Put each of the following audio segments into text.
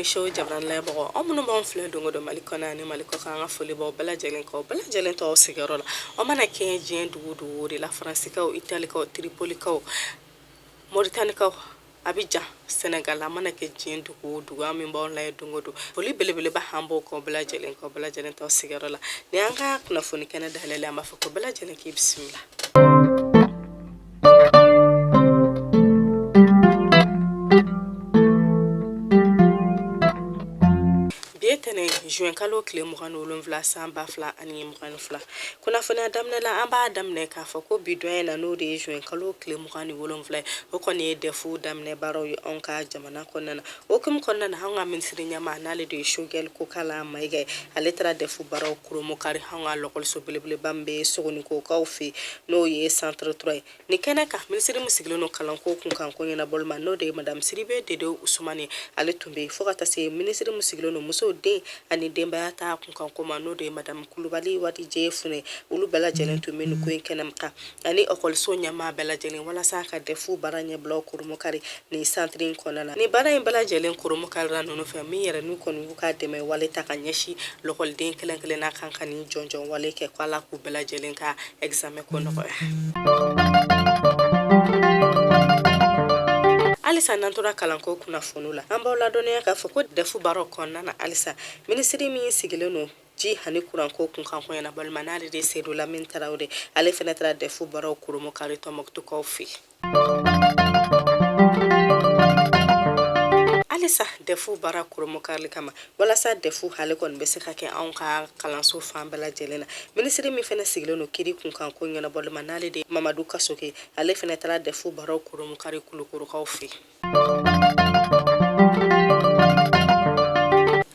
Money Show Jabran Labo, Omunum Fleur Dungo Malikona and Maliko Kanga Folibo, Bella Jelenko, Bella Jelento Cigarola, Omana Kenji and Wood, La Francico, Italico, Tripolico, Mauritanico. Abidjan, Senegal, Amanake Jin to Wood, Wamimbo, Lay Dungo, Poli Belibba Hambo, Bella Jelenko, Bella Jelento Cigarola, Nianga, Kunafuni Canada, Lama for Bella Jelen keeps similar. Tene juin kalo kile mugan wolonfla samba fla ani mugan fla kuna fana damne la amba damne ka fako bidwen na no de juin kalo kile mugan wolonfla o koni defu damne baro yi onka jamana konna o kum konna na hanga minsiri nyama na le de shogel ko kala maige aletra defu baro kurumo kari hanga lokol so belebele bambe sogoni ko kawfi no ye centre 3 ni kene ka minsiri musiglo no kalan ko kun kan ko na bolma no de madam siribe de do usmani ale tumbe fogata se minisiri musiglo no muso de ani demba yata kunkan koma no de madam kulubali wati jefune ulu bela jelen to menu ko kenam ka ani okol so nyama bela jelen wala saka defu baranye blok kurumo kari ni centrin konana ni bara bela jelen kurumo kari no fe mi yere nu kon ka de me wale ta kanyeshi lokol den kelen kelen na kankan ni jonjon wale ke kwala ku bela jelen ka examen ko no Alisa nantora kalanko kuna fonula amba la donia ka foko defu baro konna na alisa ministry mi sigileno ji hani kuranko kun kan ko yana balmanari de sedu la min tarawde ale fenetra defu baro kurumo karito moktu kofi Alisa defu bara kurumo karli kama wala sa defu hale kon bese kake an ka kalanso fambela jelena ministry mi fene sigileno kiri kun kan ko yana balmanari de Mamadou Kasoke ale fenetra defu baro kurumo kari kulukuru kofi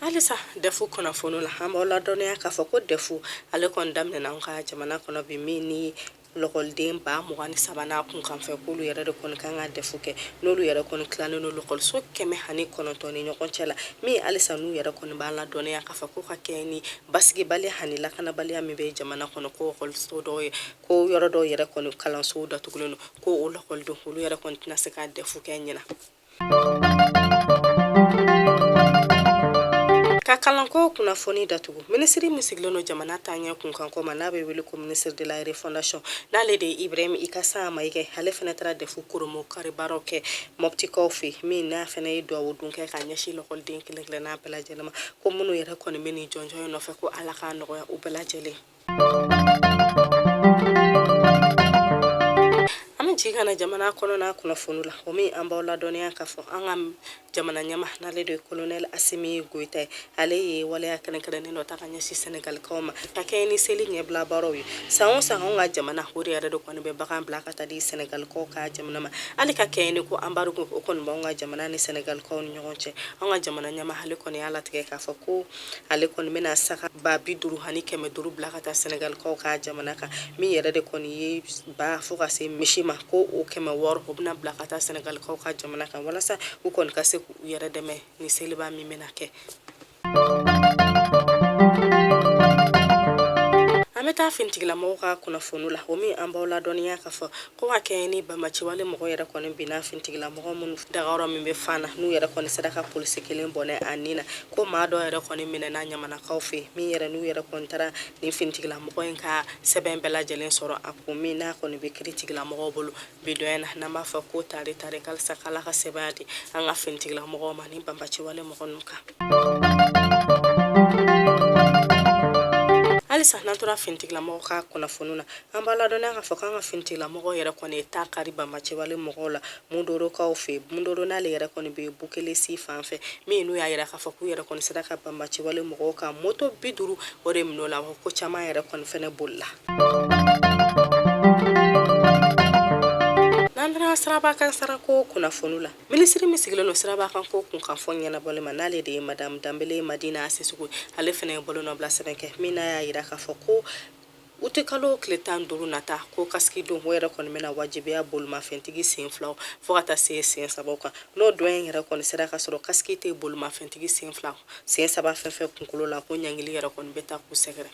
Alisa defu kona fono la hamba la donia ka foko defu ale kon damne na nka jamana kono bi mini lokol demba mo wani sabana kun kan fe kulu yere de kon kanga defu ke nolu yere kon klano no lokol so keme hani kono toni nyokon chela mi alisa nu yere kon ba la donia ka foko ka keni basgi bali hani la kana bali ami be jamana kono ko kol so do ko yoro do yere kon kalan so da tukulo ko o lokol do hulu yere kon tinasika defu ke nyina Kakalanko kuna foni datugu ministry musiglono jamana tanya kun kan ko manabe wili ko ministre de la refondation na le de Ibrahim Ikasa maike hale fenetra de fukurumo kari baroke mopti kofi mi na fene do wudun ke kanyashi lokol din kilekle na bela jelema ko munu yere ko ni meni jonjo no fe ko alaka no ya ubela jele Jigana jamana kono na kuna funula omi amba la donia kafo angam jamana nyama na le de colonel Assimi Goïta ale wale akane kane no takanya si Senegal koma takeni seli nyebla barowi saon nga jamana hori ya do kono be bakan blakata di Senegal ko ka jamana ma ale ka kene ko ambaru ko kono nga jamana ni Senegal ko nyonche nga jamana nyama hale kono yala tike kafo ko ale kono mena saka babi duru hani keme duru blakata Senegal ko ka jamana ka mi yere de kono yi ba fuka se mishima ko o kema wor hobna blakata Senegal ko ka jamana kan wala sa u kon kase yere deme ni seliba mi menake Ameta fintigla moka kuna fonula omi amba la donia ka fo ko akeni ba machi wale mo yere kon bina fintigla mo mun dagaro mi be fana nu yere kon sadaka police kelen bone anina ko ma do yere kon mina na nyamana kawfi mi yere nu yere kon tara ni fintigla mo enka seben bela jelen soro apu mi na kon be kritigla mo bolu bidoena na ma fa ko tare kal sakala ka sebadi anga fintigla mo mani ba machi wale mo konuka Alisa nantora fintigla mo ka kuna fununa ambala dona ka foka nga fintigla mo yere kone ta kariba machi wale mo la mundoro ka ofe mundoro na le yere kone be bukele si fanfe mi nu ya yere ka foku yere kone sadaka ba machi wale mo ka moto biduru ore mno la ko chama yere kone fene bolla Nandra sraba kan sarako kuna fonula ministry misiglo no sraba kan ko kun kan fonya na bole manale de madam Dambele Madina Asisugo ale fene bolo no bla sebenke mina ya ira ka foko utekalo kletan duru nata ko kaski do wera kon mena wajibiya bolma fentigi sin flaw fogata se sin saboka no doen yera kon sedaka soro kaski te bolma fentigi sin flaw sin saba fefe kunkulo la ko nyangili yera kon beta ku segre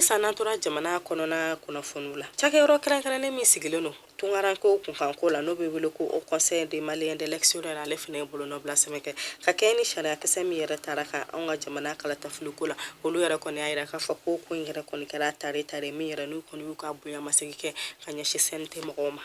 halisa n'an tora jamana kɔnɔna kunnafoniw la cakɛyɔrɔ kɛrɛnkɛrɛnnen min sigilen don tungaranko kunkanko la n'o bɛ wele ko au conseil des maliens d'élection ale fana ye bolonɔbila sɛbɛn kɛ ka kɛɲɛ ni sariyakisɛ min yɛrɛ taara ka anw ka jamana kalatafiliko la olu yɛrɛ kɔni y'a yira k'a fɔ ko in yɛrɛ kɔni kɛra tare min yɛrɛ n'u kɔni y'u ka bonyamasegin kɛ ka ɲɛsin CNT mɔgɔw ma.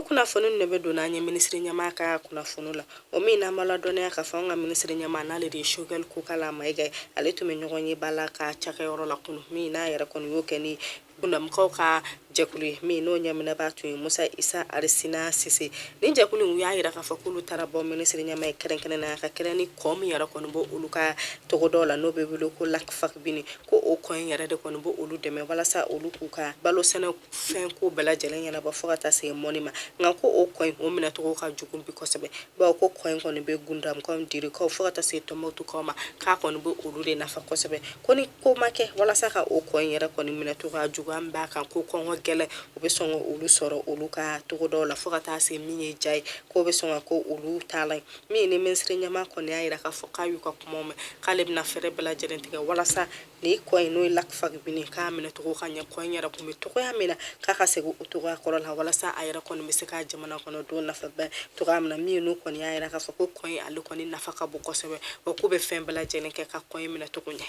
Kunnafoni ne bɛ don n'an ye minisiri ɲɛmaa ka kunnafoni la o min n'an ma ladɔnniya k'a fɔ an ka minisiri ɲɛmaa n'ale de ye Choguel Kokala Mayiga ye ale tun bɛ ɲɔgɔn ye ba la ka cakɛyɔrɔ la kunu min n'a yɛrɛ kɔni y'o kɛ ni kundamɔgɔw ka jɛkulu ye min n'o ɲɛminɛbaa tun ye Musa Isa Arisina Sise ni jɛkulu in y'a yira k'a fɔ k'olu taara bɔ minisiri ɲɛmaa ye kɛrɛnkɛrɛnnenya ka kɛrɛn ni kɔ min yɛrɛ kɔni bɔ olu ka tɔgɔdaw la n'o bɛ wele ko lakfakbini ko o kɔ in yɛrɛ de kɔni bɔ olu dɛmɛ walasa olu k'u ka balo sɛnɛ fɛn ko bɛɛ lajɛlen ɲɛnabɔ fo ka taa se mɔni ma nka ko o kɔ in o minɛcogo ka jugu bi kosɛbɛ bawo ko kɔ in kɔni bɛ gundamkaw dirikaw fo ka taa se tɔnbɔtukaw ma k'a kɔni bɛ olu de nafa kosɛbɛ ko ni ko ma kɛ walasa ka o kɔ in yɛrɛ kɔni minɛcogo ka jugu an b'a kan ko kɔngɔ gɛlɛ u bɛ sɔn ka olu sɔrɔ olu ka togodaw la fo ka taa se min ye ja ye ko bɛ sɔn ka ko olu taalan ye min ni minisiri ɲɛmaa kɔni y'a yira k'a fɔ k'a y'u ka kumaw mɛn k'ale bɛna fɛɛrɛ bɛɛ lajɛlen tigɛ walasa ni kɔ in n'o ye lakfakbini k'a minɛcogo ka ɲɛ kɔ in yɛrɛ kun bɛ togoya min na k'a ka segin o togoya kɔrɔ la walasa a yɛrɛ kɔni bɛ se ka jamana kɔnɔ don nafa bɛɛ togoya min na min n'u kɔni y'a yira k'a fɔ ko kɔ in ale kɔni nafa ka bon kosɛbɛ wa k'u bɛ fɛn bɛɛ lajɛlen kɛ ka kɔ in minɛcogo ɲɛ.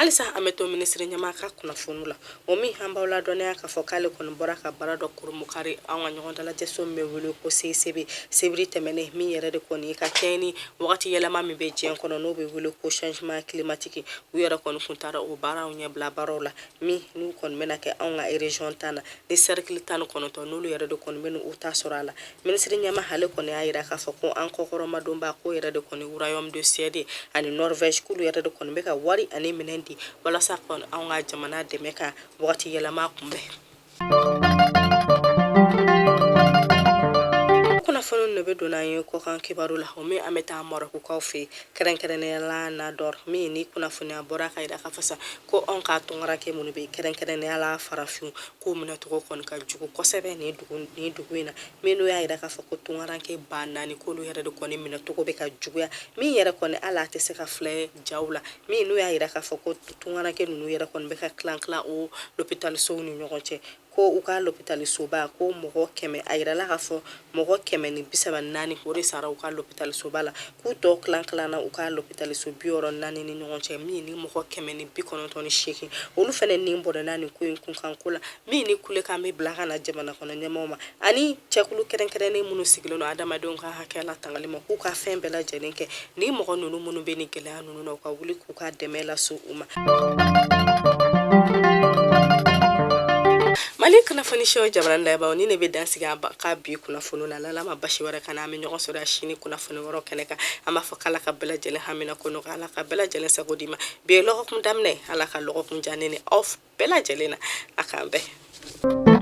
Halisa an bɛ to minisiri ɲɛmaa ka kunnafoni la o min an b'aw ladɔnniya k'a fɔ k'ale kɔni bɔra ka baara dɔ kurumukari an ka ɲɔgɔn dalajɛso min bɛ wele ko CCB sebiri tɛmɛnen min yɛrɛ de kɔni ye ka kɛɲɛ ni wagati yɛlɛma min bɛ diɲɛ kɔnɔ n'o bɛ wele ko changement climatique u yɛrɛ kɔni kun taara o baaraw ɲɛbila baaraw la min n'u kɔni bɛna kɛ anw ka région tan na ni cercle 19 n'olu yɛrɛ de kɔni bɛ n'u ta sɔrɔ a la minisiri ɲɛmaa ale kɔni y'a yira k'a fɔ ko an kɔkɔrɔmadonba ko yɛrɛ de kɔni royaume de Suède ani Norvège k'olu yɛrɛ de kɔni bɛ ka wari ani minɛn di walasa kɔni anw ka jamana dɛmɛ ka wagati yɛlɛma kunbɛn. Kunnafoni ne bɛ don n'an ye kɔkan kibaru la o min an bɛ taa Marɔkukaw fɛ kɛrɛnkɛrɛnnenya la Nador min ni kunnafoniya bɔra ka yira k'a fɔ sa ko anw ka tungaranke minnu bɛ kɛrɛnkɛrɛnnenya la farafinw k'o minɛcogo kɔni ka jugu kosɛbɛ nin dugu in na min n'o y'a yira k'a fɔ ko tungaranke 4,000 k'olu yɛrɛ de kɔni minɛcogo bɛ ka juguya min yɛrɛ kɔni hali a tɛ se ka filɛ jaw la min n'o y'a yira k'a fɔ ko tungaranke ninnu yɛrɛ kɔni bɛ ka tilan o lopitalisow ni ɲɔgɔn cɛ ko u ka lopitalisoba ko mɔgɔ 100 a yirala k'a fɔ mɔgɔ 134 o de sara u ka lopitalisoba la k'u tɔ tilan u ka lopitaliso 64 ni ɲɔgɔn cɛ min ni mɔgɔ 198 olu fana ni bɔrɛna ni ko in kunkanko la min ni kulekan bɛ bila ka na jamana kɔnɔ ɲɛmaaw ma ani cɛkulu kɛrɛnkɛrɛnnen minnu sigilen don adamadenw ka hakɛ la tangali ma k'u ka fɛn bɛɛ lajɛlen kɛ ni mɔgɔ ninnu minnu bɛ ni gɛlɛya ninnu na u ka wuli k'u ka dɛmɛ lase u ma. Mali kunnafoni show jamana laban ni ne bɛ dansigi ka bi kunnafoni la ala ma basi wɛrɛ kana an bɛ ɲɔgɔn sɔrɔ sini kunnafoni wɛrɛ kɛnɛ kan an b'a fɔ k'ala ka bɛɛ lajɛlen hamina ko nɔgɔya ala ka bɛɛ lajɛlen sago di ma bi lɔgɔkun daminɛ ala ka lɔgɔkun diya ne ni aw bɛɛ lajɛlen na a k'an bɛn.